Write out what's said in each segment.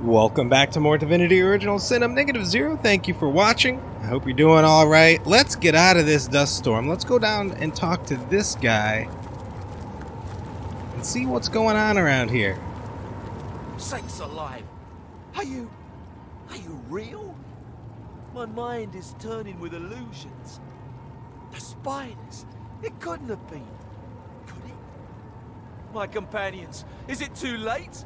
Welcome back to more Divinity Original Sin. I'm -0. Thank you for watching. I hope you're doing alright. Let's get out of this dust storm. Let's go down and talk to this guy and see what's going on around here. Sakes alive! Are you real? My mind is turning with illusions. The spiders, it couldn't have been, could it? My companions, is it too late?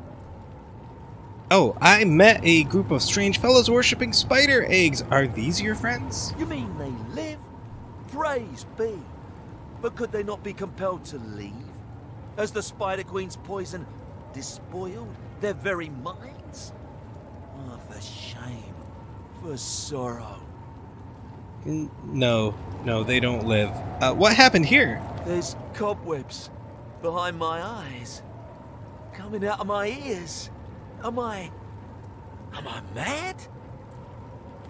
Oh, I met a group of strange fellows worshipping spider eggs. Are these your friends? You mean they live? Praise be. But could they not be compelled to leave? Has the Spider Queen's poison despoiled their very minds? Oh, for shame. For sorrow. No, they don't live. What happened here? There's cobwebs behind my eyes. Coming out of my ears. Am I mad?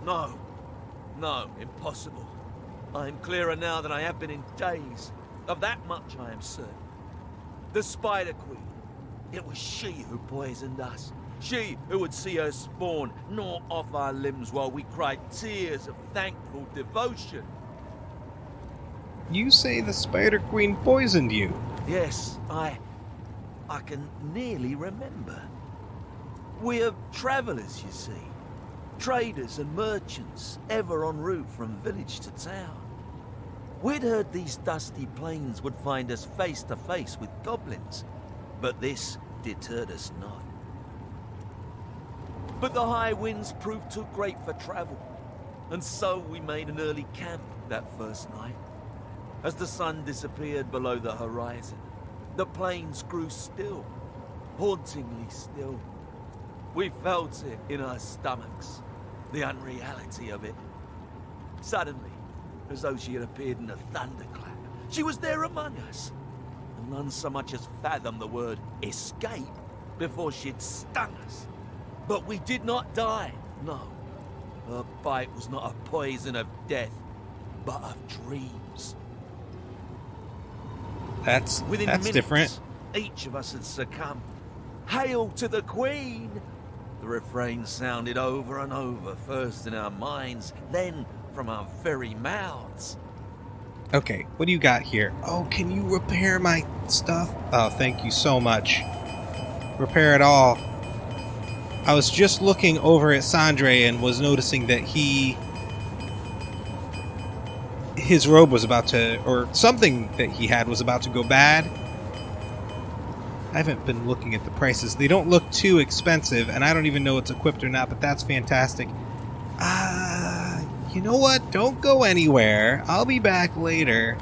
No, impossible. I am clearer now than I have been in days. Of that much I am certain. The Spider Queen, it was she who poisoned us. She who would see her spawn gnaw off our limbs while we cried tears of thankful devotion. You say the Spider Queen poisoned you? Yes, I can nearly remember. We're travelers, you see. Traders and merchants, ever en route from village to town. We'd heard these dusty plains would find us face to face with goblins, but this deterred us not. But the high winds proved too great for travel, and so we made an early camp that first night. As the sun disappeared below the horizon, the plains grew still, hauntingly still. We felt it in our stomachs, the unreality of it. Suddenly, as though she had appeared in a thunderclap, she was there among us, and none so much as fathomed the word escape before she'd stung us. But we did not die, no. Her bite was not a poison of death, but of dreams. That's minutes, different. Each of us had succumbed. Hail to the Queen! The refrain sounded over and over, first in our minds, then from our very mouths. Okay, what do you got here? Oh, can you repair my stuff? Oh, thank you so much. Repair it all. I was just looking over at Sandre and was noticing that his robe was about to, or something that he had was about to go bad. I haven't been looking at the prices. They don't look too expensive, and I don't even know it's equipped or not, but that's fantastic. You know what? Don't go anywhere. I'll be back later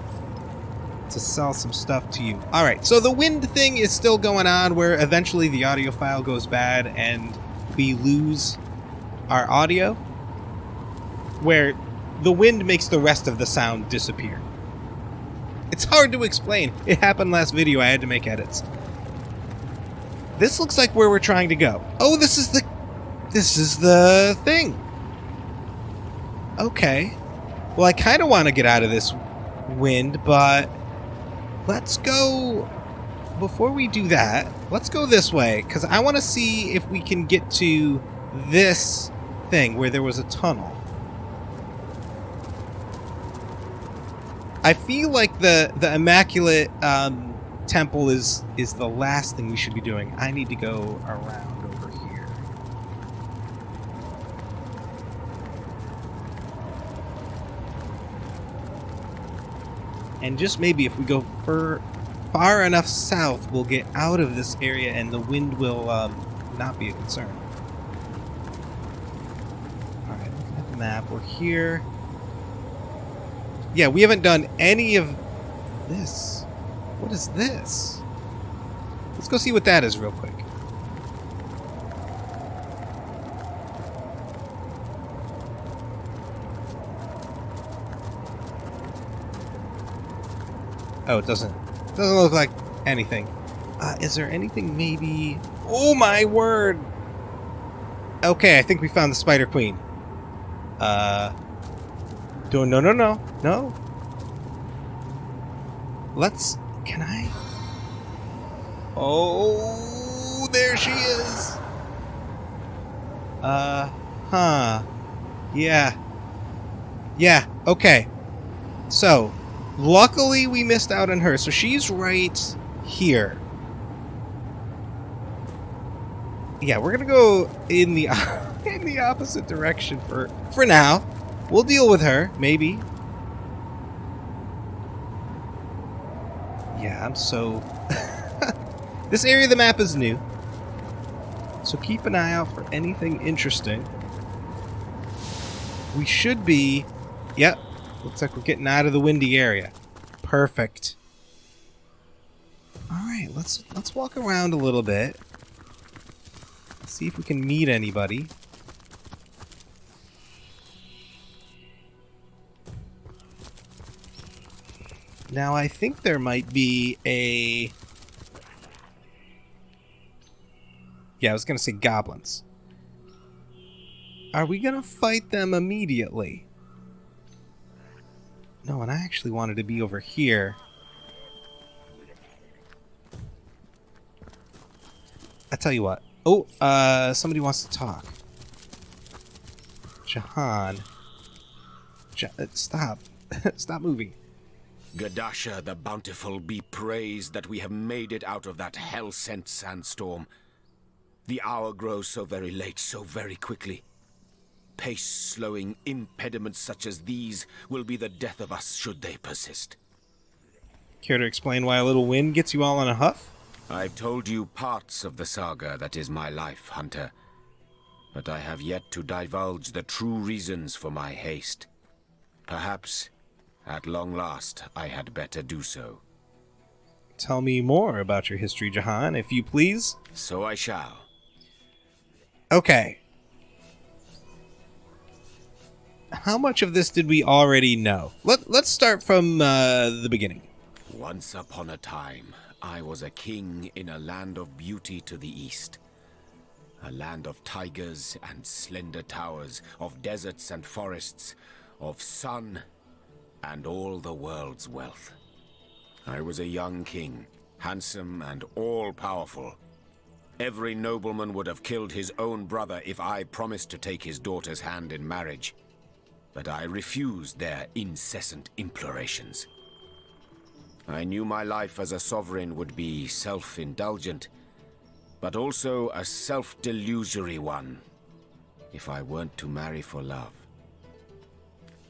to sell some stuff to you. Alright, so the wind thing is still going on, where eventually the audio file goes bad and we lose our audio, where the wind makes the rest of the sound disappear. It's hard to explain. It happened last video. I had to make edits. This looks like where we're trying to go. Oh, this is the thing. Okay. Well, I kind of want to get out of this wind, but let's go. Before we do that, let's go this way, because I want to see if we can get to this thing where there was a tunnel. I feel like the Immaculate Temple is the last thing we should be doing. I need to go around over here. And just maybe if we go far enough south, we'll get out of this area and the wind will not be a concern. Alright, looking at the map, we're here. Yeah, we haven't done any of this. What is this? Let's go see what that is real quick. Oh, it doesn't look like anything. Is there anything maybe? Oh my word! Okay, I think we found the Spider Queen. No. Can I? Oh, there she is. Huh. Yeah. Yeah, okay. So, luckily we missed out on her. So she's right here. Yeah, we're gonna go in the in the opposite direction for now. We'll deal with her, maybe. Yeah, I'm so... This area of the map is new, so keep an eye out for anything interesting. We should be... Yep, looks like we're getting out of the windy area. Perfect. Alright, let's walk around a little bit. See if we can meet anybody. Now, I think there might be a... Yeah, I was going to say goblins. Are we going to fight them immediately? No, and I actually wanted to be over here. I tell you what. Oh, somebody wants to talk. Jahan. Stop. Stop moving. Gadasha the Bountiful be praised that we have made it out of that hell-sent sandstorm. The hour grows so very late, so very quickly. Pace-slowing impediments such as these will be the death of us should they persist. Care to explain why a little wind gets you all in a huff? I've told you parts of the saga that is my life, Hunter. But I have yet to divulge the true reasons for my haste. Perhaps, at long last, I had better do so. Tell me more about your history, Jahan, if you please. So I shall. Okay. How much of this did we already know? Let's start from the beginning. Once upon a time, I was a king in a land of beauty to the east. A land of tigers and slender towers, of deserts and forests, of sun and all the world's wealth. I was a young king, handsome and all-powerful. Every nobleman would have killed his own brother if I promised to take his daughter's hand in marriage. But I refused their incessant implorations. I knew my life as a sovereign would be self-indulgent, but also a self-delusory one, if I weren't to marry for love.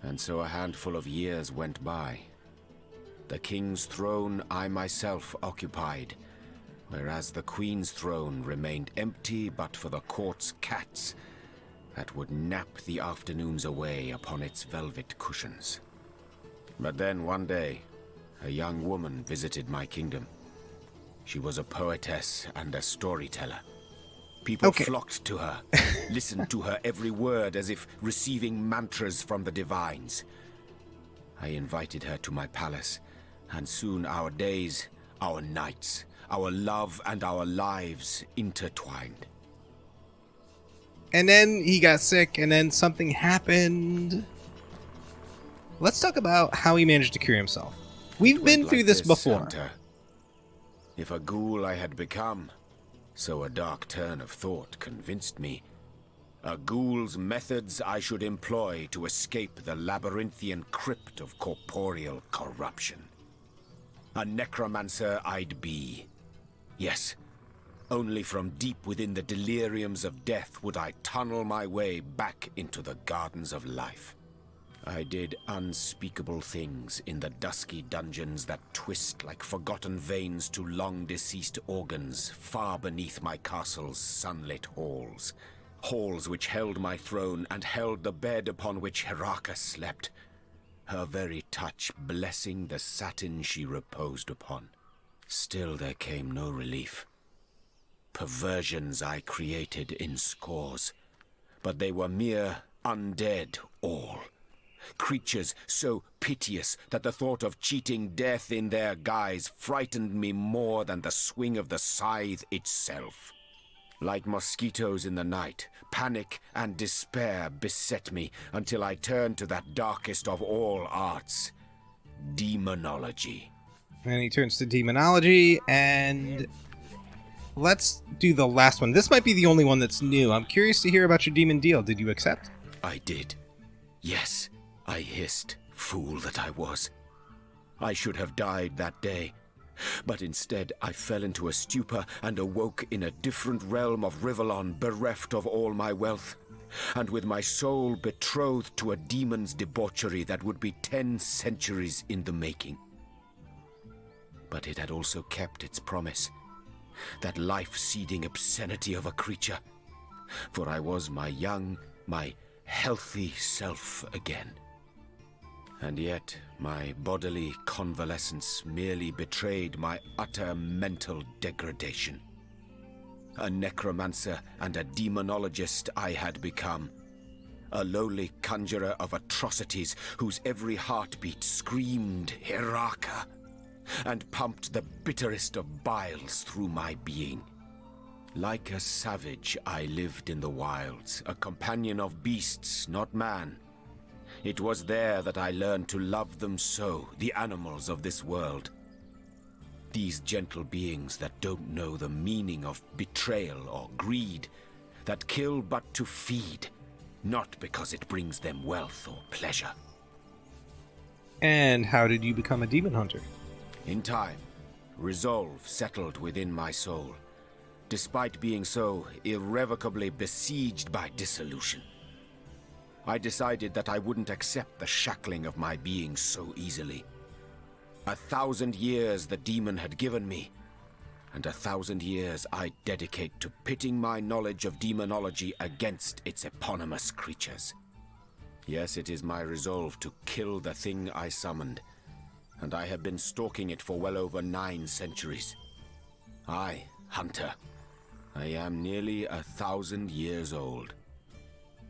And so a handful of years went by. The king's throne I myself occupied, whereas the queen's throne remained empty but for the court's cats that would nap the afternoons away upon its velvet cushions. But then one day, a young woman visited my kingdom. She was a poetess and a storyteller. People flocked to her, listened to her every word as if receiving mantras from the divines. I invited her to my palace, and soon our days, our nights, our love and our lives intertwined. And then he got sick, and then something happened. Let's talk about how he managed to cure himself. We've been through this before. Hunter. If a ghoul I had become, so a dark turn of thought convinced me. A ghoul's methods I should employ to escape the labyrinthian crypt of corporeal corruption. A necromancer I'd be. Yes, only from deep within the deliriums of death would I tunnel my way back into the gardens of life. I did unspeakable things in the dusky dungeons that twist like forgotten veins to long-deceased organs far beneath my castle's sunlit halls. Halls which held my throne and held the bed upon which Heraka slept, her very touch blessing the satin she reposed upon. Still there came no relief. Perversions I created in scores, but they were mere undead all. Creatures so piteous that the thought of cheating death in their guise frightened me more than the swing of the scythe itself. Like mosquitoes in the night, panic and despair beset me until I turned to that darkest of all arts, demonology. And he turns to demonology, and let's do the last one. This might be the only one that's new. I'm curious to hear about your demon deal. Did you accept? I did. Yes, I hissed, fool that I was. I should have died that day. But instead, I fell into a stupor and awoke in a different realm of Rivellon, bereft of all my wealth, and with my soul betrothed to a demon's debauchery that would be 10 centuries in the making. But it had also kept its promise, that life-seeding obscenity of a creature, for I was my young, my healthy self again. And yet, my bodily convalescence merely betrayed my utter mental degradation. A necromancer and a demonologist I had become. A lowly conjurer of atrocities whose every heartbeat screamed Hiraka, and pumped the bitterest of biles through my being. Like a savage, I lived in the wilds, a companion of beasts, not man. It was there that I learned to love them so, the animals of this world. These gentle beings that don't know the meaning of betrayal or greed, that kill but to feed, not because it brings them wealth or pleasure. And how did you become a demon hunter? In time, resolve settled within my soul, despite being so irrevocably besieged by dissolution. I decided that I wouldn't accept the shackling of my being so easily. 1,000 years the demon had given me, and 1,000 years I dedicate to pitting my knowledge of demonology against its eponymous creatures. Yes, it is my resolve to kill the thing I summoned, and I have been stalking it for well over 9 centuries. I, Hunter, I am nearly 1,000 years old.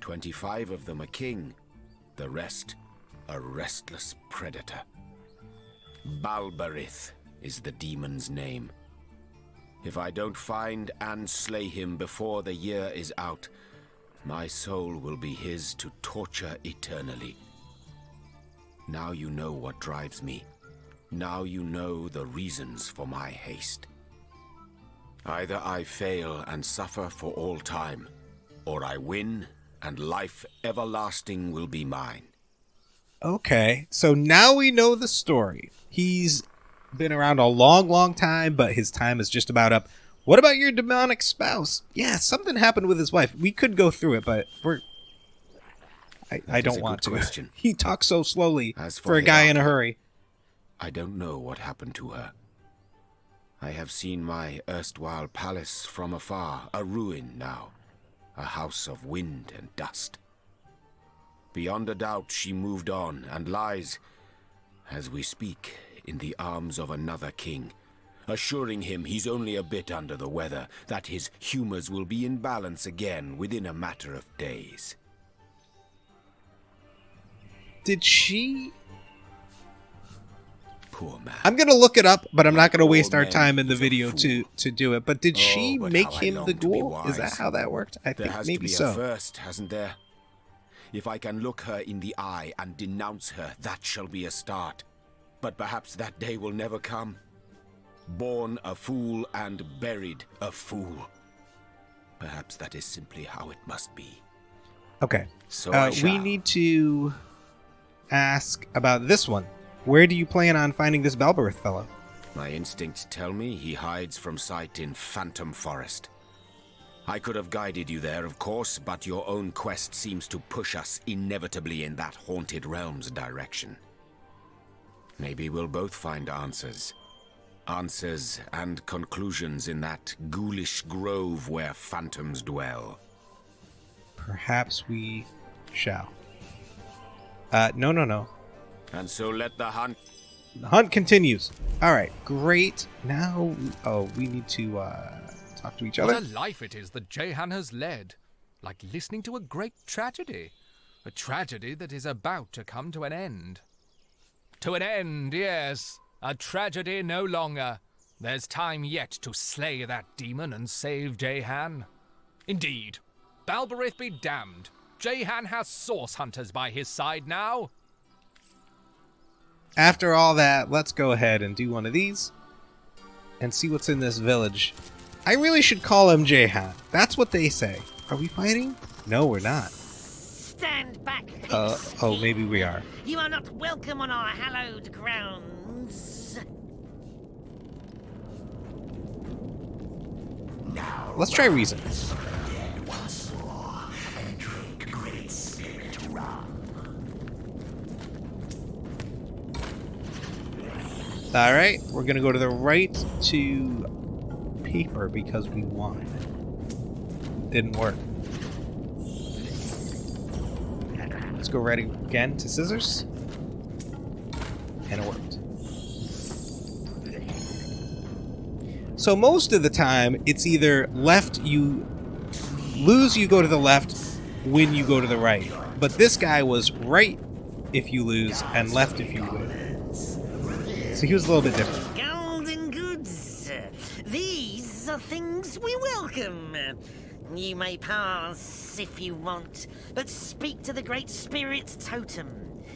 25 of them a king, the rest a restless predator. Balberith is the demon's name. If I don't find and slay him before the year is out, my soul will be his to torture eternally. Now you know what drives me. Now you know the reasons for my haste. Either I fail and suffer for all time, or I win and life everlasting will be mine. Okay, so now we know the story. He's been around a long, long time, but his time is just about up. What about your demonic spouse? Yeah, something happened with his wife. We could go through it, but I don't want to. Question. He talks so slowly As for a guy in a Hiraka, hurry. I don't know what happened to her. I have seen my erstwhile palace from afar, a ruin now, a house of wind and dust. Beyond a doubt, she moved on and lies, as we speak, in the arms of another king, assuring him he's only a bit under the weather, that his humors will be in balance again within a matter of days. Did she... Poor man. I'm going to look it up, but I'm not going to Like waste all our men, time in the he's a video fool. to do it. But did she but make how I him long the to be ghoul? Is that wise. how that worked? I There think has maybe to be so. a first, hasn't there? If I can look her in the eye and denounce her, that shall be a start. But perhaps that day will never come. Born a fool and buried a fool. Perhaps that is simply how it must be. Okay. So I We shall. need to ask about this one. Where do you plan on finding this Balberith fellow? My instincts tell me he hides from sight in Phantom Forest. I could have guided you there, of course, but your own quest seems to push us inevitably in that haunted realm's direction. Maybe we'll both find answers. Answers and conclusions in that ghoulish grove where phantoms dwell. Perhaps we shall. No. And so let the hunt... The hunt continues. All right, great. Now, we need to talk to each other. What a life it is that Jehan has led. Like listening to a great tragedy. A tragedy that is about to come to an end. To an end, yes. A tragedy no longer. There's time yet to slay that demon and save Jehan. Indeed. Balberith be damned. Jehan has source hunters by his side now. After all that, let's go ahead and do one of these and see what's in this village. I really should call him Jehan. That's what they say. Are we fighting? No, we're not. Stand back, pigs. Oh, maybe we are. You are not welcome on our hallowed grounds. Now Let's try reason. dead once more and drink great spirit rum. Alright, we're gonna go to the right to paper because we won. Didn't work. Let's go right again to scissors. And it worked. So most of the time, it's either left you lose, you go to the left, win, you go to the right. But this guy was right if you lose and left if you win. So he was a little bit different. Golden goods. These are things we welcome. You may pass if you want, but speak to the Great Spirit's totem.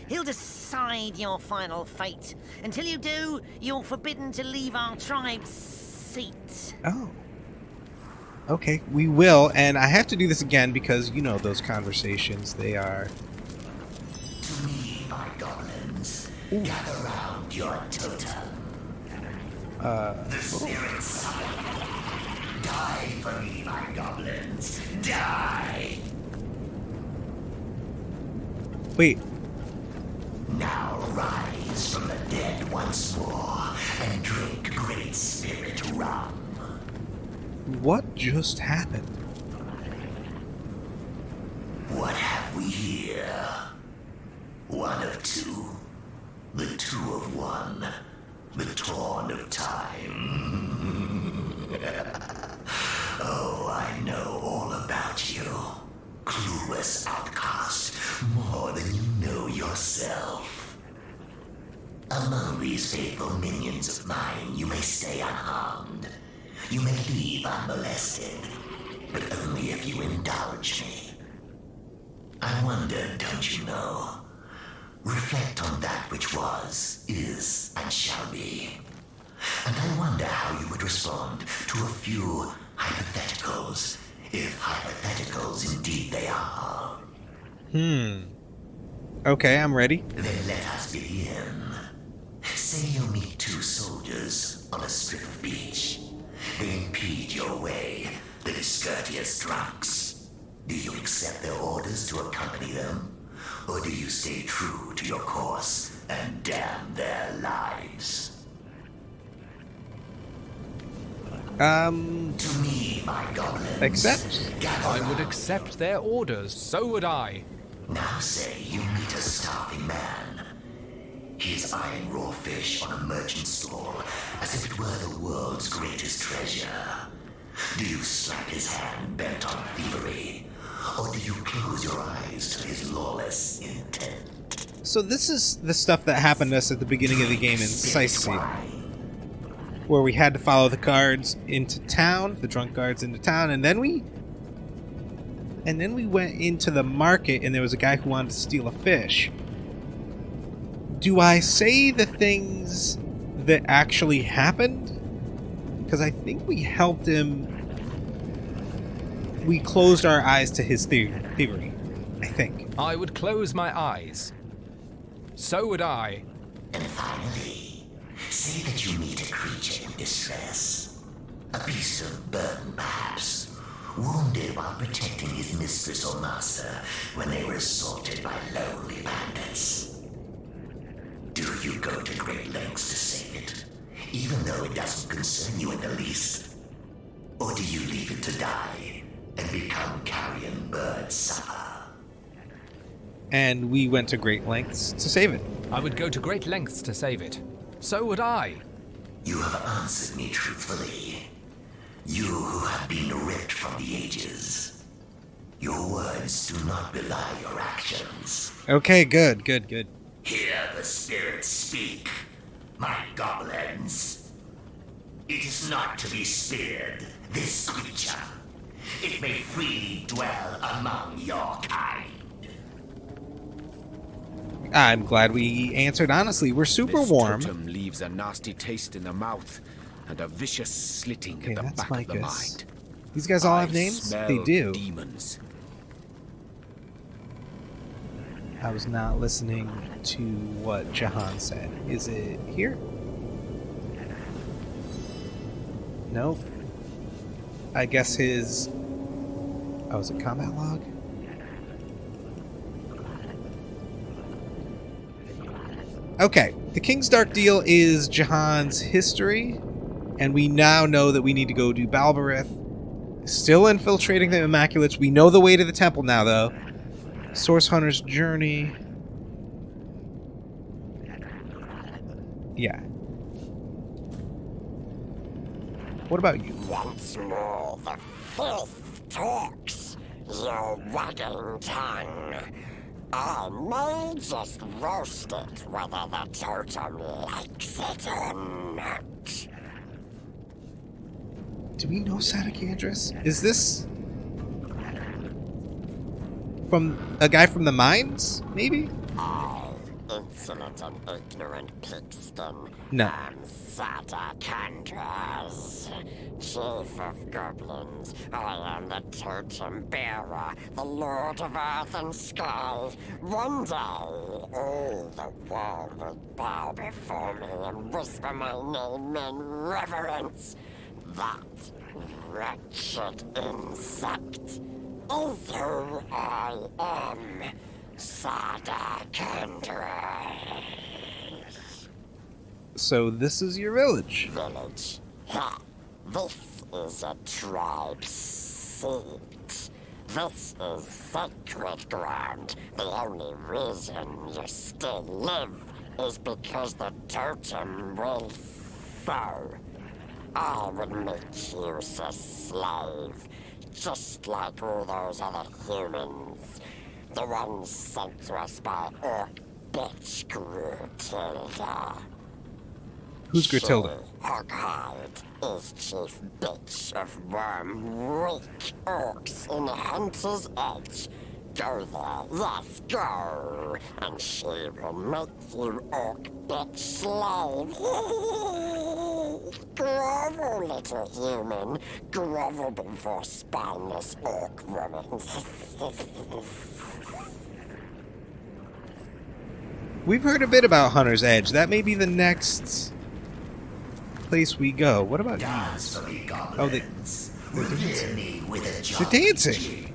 He'll decide your final fate. Until you do, you're forbidden to leave our tribe's seat. Oh. Okay, we will, and I have to do this again because, you know, those conversations, they are... To me, my goblins, gather round your totem. The spirits die for me, my goblins. Die! Wait, Now rise from the dead once more and drink great spirit rum. what just happened? What have we here? One of two. The two of one. The torn of time. Oh, I know all about you. Clueless outcast, more than you know yourself. Among these faithful minions of mine, you may stay unharmed. You may leave unmolested, but only if you indulge me. I wonder, don't you know? Reflect on that which was, is, and shall be. And I wonder how you would respond to a few hypotheticals, if hypotheticals indeed they are. Okay, I'm ready. Then let us begin. Say you meet two soldiers on a strip of beach. They impede your way, the discourteous drunks. Do you accept their orders to accompany them? Or do you stay true to your course and damn their lives? To me, my goblins. Accept? I would accept their orders, so would I. Now say you meet a starving man. He is eyeing raw fish on a merchant stall as if it were the world's greatest treasure. Do you slap his hand bent on thievery? Or do you close your eyes to his lawless intent? So this is the stuff that happened to us at the beginning of the game in Sightseeing, where we had to follow the guards into town, the drunk guards into town, and then we went into the market and there was a guy who wanted to steal a fish. Do I say the things that actually happened? Because I think we helped him. We closed our eyes to his thievery, I think. I would close my eyes. So would I. And finally, say that you meet a creature in distress. A beast of burden, perhaps, wounded while protecting his mistress or master when they were assaulted by lonely bandits. Do you go to great lengths to save it, even though it doesn't concern you in the least? Or do you leave it to die and become carrion bird supper? And we went to great lengths to save it. I would go to great lengths to save it. So would I. You have answered me truthfully. You who have been ripped from the ages. Your words do not belie your actions. Okay, good. Hear the spirits speak, my goblins. It is not to be speared, this creature. It may freely dwell among your kind. I'm glad we answered honestly. We're super This warm. totem leaves a nasty taste in the mouth. and a vicious slitting Okay, at the that's back of the Micah's. mind. These guys all I have names? smell They do. demons. I was not listening to what Jahan said. Is it here? Nope. I guess his... Oh, is it combat log? Okay. The King's Dark Deal is Jahan's history, and we now know that we need to go do Balbarith. Still infiltrating the Immaculates. We know the way to the temple now, though. Source Hunter's Journey. Yeah. What about you? Once more, the filth talks, your wagging tongue. I may just roast it whether the totem likes it or not. Do we know Sadakandris? Is this from a guy from the mines, maybe? I, insolent and ignorant pigskin, No. am Sadakandris, chief of goblins. I am the totem bearer, the lord of earth and sky. One day, all the world will bow before me and whisper my name in reverence. That wretched insect is who I am, Sadakandris. So this is your village. Village. Ha! This is a tribe's seat. This is sacred ground. The only reason you still live is because the totem will so. I would make you a slave, just like all those other humans. The ones sent to us by Orc bitch Grootilda. Who's Grootilda? Hoghide is chief bitch of worm-weak orcs in Hunter's Edge. Go there, yes, go, and she will make you orc bitch slave. Grovel, little human. Grovel before spineless orc woman. We've heard a bit about Hunter's Edge. That may be the next place we go. What about you? Dance for me, Oh, goblins. Revere me with a they're jolly dancing. jig.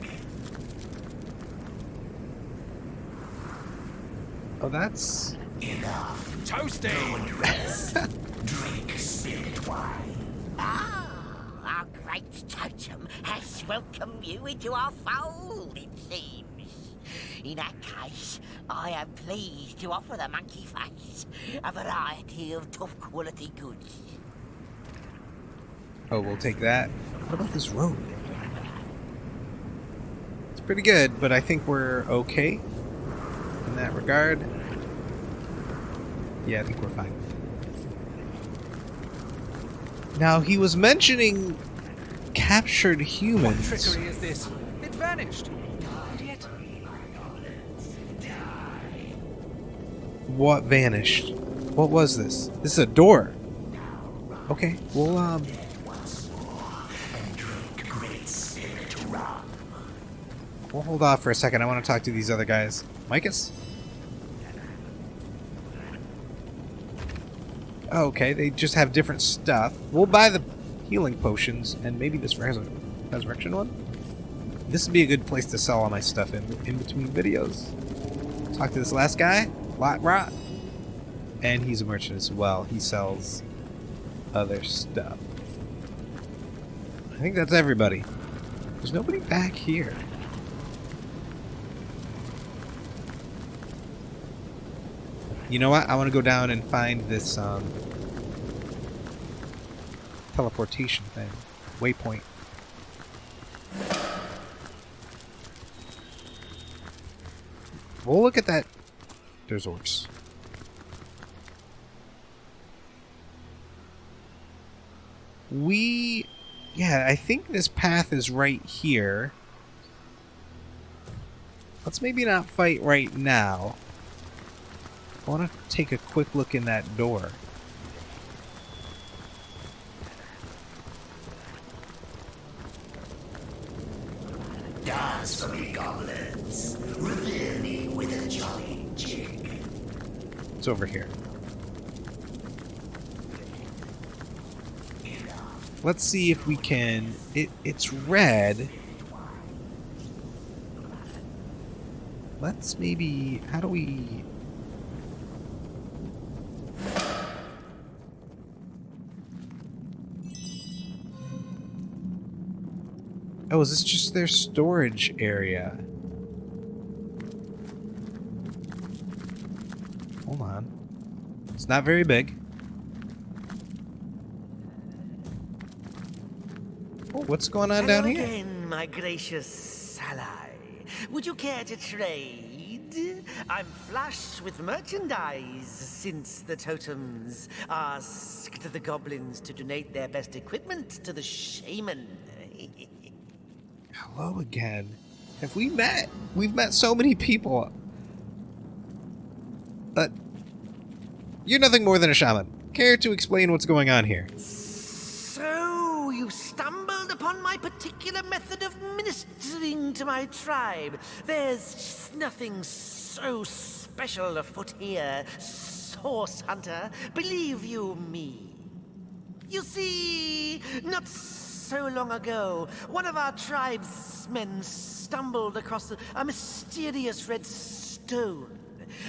Oh, that's... Enough. Toasty! Go and rest. Drink spirit wine. Ah, our great totem has welcomed you into our fold, it seems. In that case, I am pleased to offer the monkey face a variety of top quality goods. Oh, we'll take that. What about this road? It's pretty good, but I think we're okay in that regard. Yeah, I think we're fine. Now, he was mentioning captured What humans. trickery is this? It vanished. And yet, What vanished? What was this? This is a door. Okay, we'll And drink great spirit rum. we'll hold off for a second. I want to talk to these other guys. Micah's? Oh, okay, they just have different stuff. We'll buy the healing potions and maybe this resurrection one. This would be a good place to sell all my stuff in between videos. Talk to this last guy, Lite, and he's a merchant as well. He sells other stuff. I think that's everybody. There's nobody back here. You know what? I want to go down and find this teleportation thing. Waypoint. We'll look at that. There's orcs. Yeah, I think this path is right here. Let's maybe not fight right now. I want to take a quick look in that door. dance for me, goblins. Revere me with a jolly jig. It's over here. Let's see if we can... It's red. Let's maybe... How do we... Oh, is this just their storage area? Hold on. It's not very big. Oh, what's going on down here? Again, my gracious ally. Would you care to trade? I'm flush with merchandise since the totems asked the goblins to donate their best equipment to the shaman. Hello again. Have we met? We've met so many people. But you're nothing more than a shaman. Care to explain what's going on here? So you stumbled upon my particular method of ministering to my tribe. There's just nothing so special afoot here, source hunter. Believe you me. You see, not so long ago, one of our tribesmen stumbled across a mysterious red stone.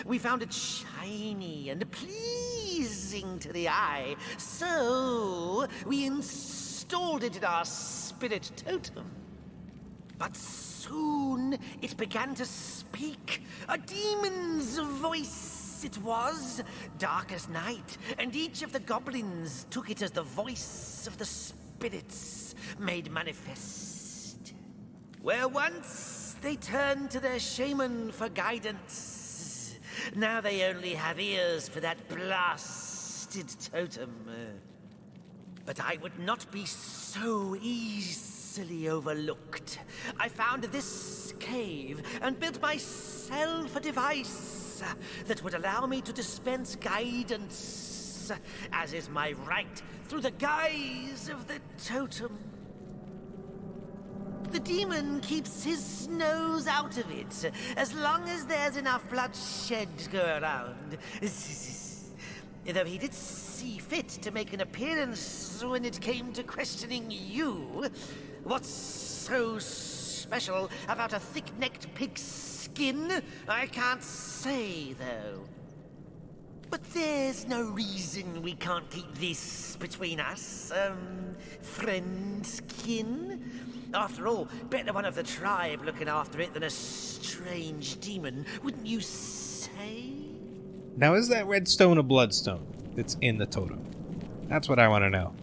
We found it shiny and pleasing to the eye, so we installed it in our spirit totem. But soon it began to speak. A demon's voice it was, dark as night, and each of the goblins took it as the voice of the spirits made manifest. Where once they turned to their shaman for guidance, now they only have ears for that blasted totem. But I would not be so easily overlooked. I found this cave and built myself a device that would allow me to dispense guidance, as is my right, through the guise of the totem. The demon keeps his nose out of it, as long as there's enough bloodshed to go around. Though he did see fit to make an appearance when it came to questioning you. What's so special about a thick-necked pig's skin? I can't say, though. But there's no reason we can't keep this between us, friendskin. After all, better one of the tribe looking after it than a strange demon, wouldn't you say? Now, is that red stone a bloodstone that's in the totem? That's what I want to know.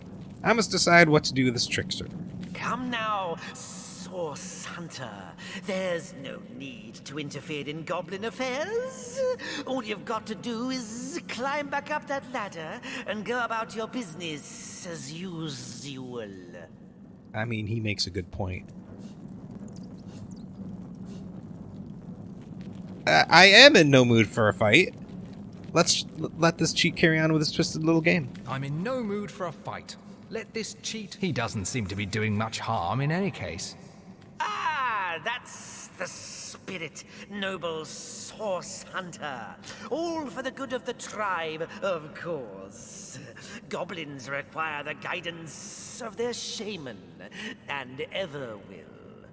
I must decide what to do with this trickster. Come now, Source Hunter. There's no need to interfere in goblin affairs. All you've got to do is climb back up that ladder and go about your business as usual. I mean, he makes a good point. I am in no mood for a fight. Let's let this cheat carry on with his twisted little game. I'm in no mood for a fight. Let this cheat. He doesn't seem to be doing much harm in any case. Ah, that's the spirit, noble Source Hunter. All for the good of the tribe, of course. Goblins require the guidance of their shaman, and ever will.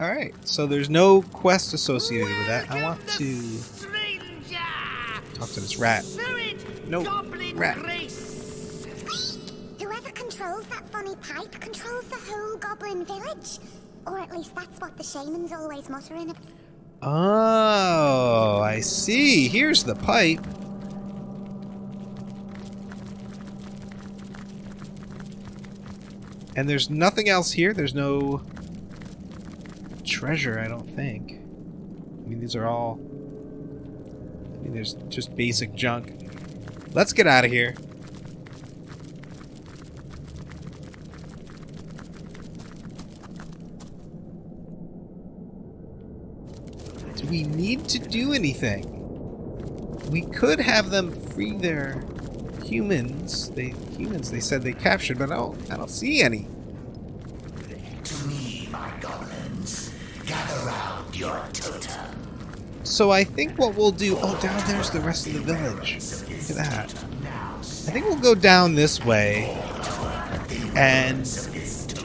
Alright, so there's no quest associated with that. I want to talk to this rat. No, rat. Whoever controls that funny pipe controls the whole goblin village. Or at least that's what the shaman's always muttering. Oh, I see. Here's the pipe. And there's nothing else here. There's no treasure, I don't think. I mean, these are all... I mean, there's just basic junk. Let's get out of here. Do we need to do anything? We could have them free their humans. They said they captured, but I don't see any. To me, my goblins, your totem. So I think what we'll do... Oh, down there's the rest of the village. Look at that. I think we'll go down this way and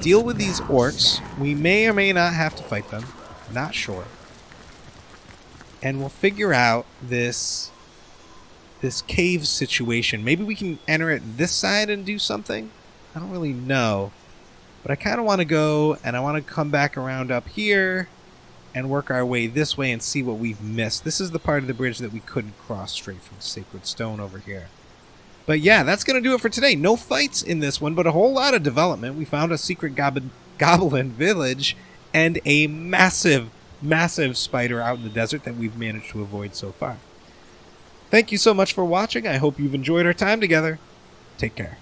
deal with these orcs. We may or may not have to fight them. Not sure. And we'll figure out this cave situation. Maybe we can enter it this side and do something? I don't really know. But I kind of want to go, and I want to come back around up here and work our way this way and see what we've missed. This is the part of the bridge that we couldn't cross straight from Sacred Stone over here. But yeah, that's going to do it for today. No fights in this one, but a whole lot of development. We found a secret goblin village and a massive, massive spider out in the desert that we've managed to avoid so far. Thank you so much for watching. I hope you've enjoyed our time together. Take care.